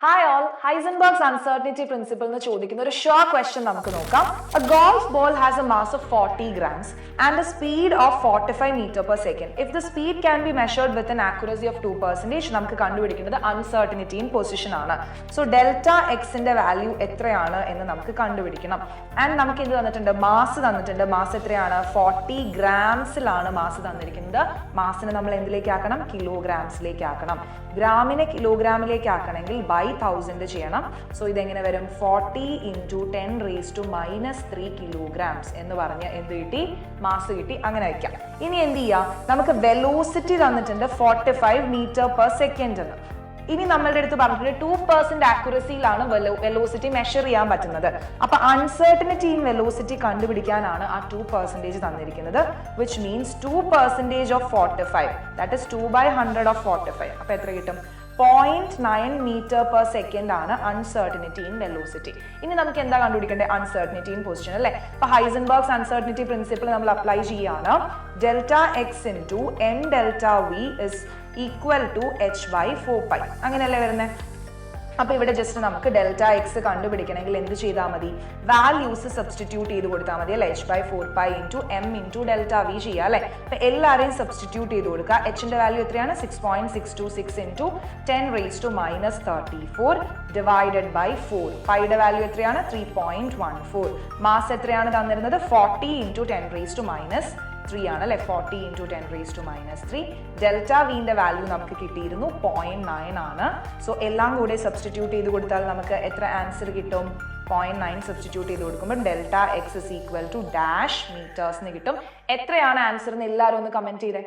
Hi all, Heisenberg's uncertainty principle എന്ന് ചോദിക്കുന്ന ഒരു ഷോർട്ട് ക്വസ്റ്റ്യൻ നമുക്ക് നോക്കാം. A golf ball has a mass of 40 grams and a speed of 45 meter per second. If the speed can be measured with an accuracy of 2%, നമുക്ക് കണ്ടുപിടിക്കേണ്ടത് uncertainty in position ആണ്. So delta x ന്റെ value എത്രയാണ് എന്ന് നമുക്ക് കണ്ടുപിടിക്കണം. And നമുക്ക് എന്ത് തന്നിട്ടുണ്ട്? മാസ് തന്നിട്ടുണ്ട്. മാസ് എത്രയാണ്? 40 ഗ്രാംസിലാണ് മാസ് തന്നിരിക്കുന്നത്. മാസിനെ നമ്മൾ എന്തിലേക്ക് ആക്കണം? കിലോഗ്രാംസിലേക്ക് ആക്കണം. ഗ്രാമിനെ കിലോഗ്രാമിലേക്ക് ആക്കണമെങ്കിൽ ബൈ 1000 ചെയ്യണം. സോ ഇതെങ്ങനെ വരും? 40 into 10⁻³ kilograms എന്ന് പറഞ്ഞ് എന്ത് കിട്ടി? മാസ് കിട്ടി. അങ്ങനെ വയ്ക്കാം. ഇനി എന്ത് ചെയ്യാം? നമുക്ക് വെലോസിറ്റി തന്നിട്ടുണ്ട് 45 meter per second എന്ന്. ഇനി നമ്മളുടെ അടുത്ത് പറഞ്ഞിട്ടുണ്ട് 2% ആക്യുറസിയിലാണ് വെലോസിറ്റി മെഷർ ചെയ്യാൻ പറ്റുന്നത്. അപ്പൊ അൺസർട്ടനിറ്റി ഇൻ വെലോസിറ്റി കണ്ടുപിടിക്കാനാണ് ആ 2% തന്നിരിക്കുന്നത്. Which means 2% of 45, that is 2/100 of 45. അപ്പൊ എത്ര കിട്ടും? 0.9 meter per second ആണ് അൺസർട്ടനിറ്റി ഇൻ വെലോസിറ്റി. ഇനി നമുക്ക് എന്താ കണ്ടുപിടിക്കേണ്ടത്? അൺസർട്ടനിറ്റി ഇൻ പൊസിഷൻ അല്ലേ? അപ്പൊ ഹൈസൻബർഗ്സ് അൺസർട്ടനിറ്റി പ്രിൻസിപ്പിൾ നമ്മൾ അപ്ലൈ ചെയ്യാണ്. Delta x into m delta v is equal to h/4π. അങ്ങനെയല്ലേ വരുന്നത്? അപ്പൊ ഇവിടെ ജസ്റ്റ് നമുക്ക് ഡെൽറ്റ എക്സ് കണ്ടുപിടിക്കണമെങ്കിൽ എന്ത് ചെയ്താൽ മതി? വാല്യൂസ് സബ്സ്റ്റിറ്റ്യൂട്ട് ചെയ്ത് കൊടുത്താൽ മതി അല്ലെ? h/4π into m into delta v ചെയ്യാം അല്ലെ? അപ്പൊ എല്ലാവരെയും സബ്സ്റ്റിറ്റ്യൂട്ട് ചെയ്ത് കൊടുക്കുക. എച്ചിന്റെ വാല്യൂ എത്രയാണ്? 6.626 ഇൻറ്റു 10⁻34 ഡിവൈഡഡ് ബൈ 4. പൈയുടെ വാല്യൂ എത്രയാണ്? 3.14. മാസ് എത്രയാണ് തന്നിരുന്നത്? 40 ഇൻറ്റു 10⁻³ ആണ് അല്ലെ? 40 ഇൻറ്റു 10⁻³ ഡെൽറ്റ വിന്റെ വാല്യൂ നമുക്ക് കിട്ടിയിരുന്നു 0.9 ആണ്. സോ എല്ലാം കൂടെ സബ്സ്റ്റിറ്റ്യൂട്ട് ചെയ്ത് കൊടുത്താൽ നമുക്ക് എത്ര ആൻസർ കിട്ടും? 0.9 സബ്സ്റ്റിറ്റ്യൂട്ട് ചെയ്ത് കൊടുക്കുമ്പോൾ delta x is equal to dash metres എന്ന് കിട്ടും. എത്രയാണ് ആൻസർ എന്ന് എല്ലാവരും ഒന്ന് കമന്റ് ചെയ്തേ.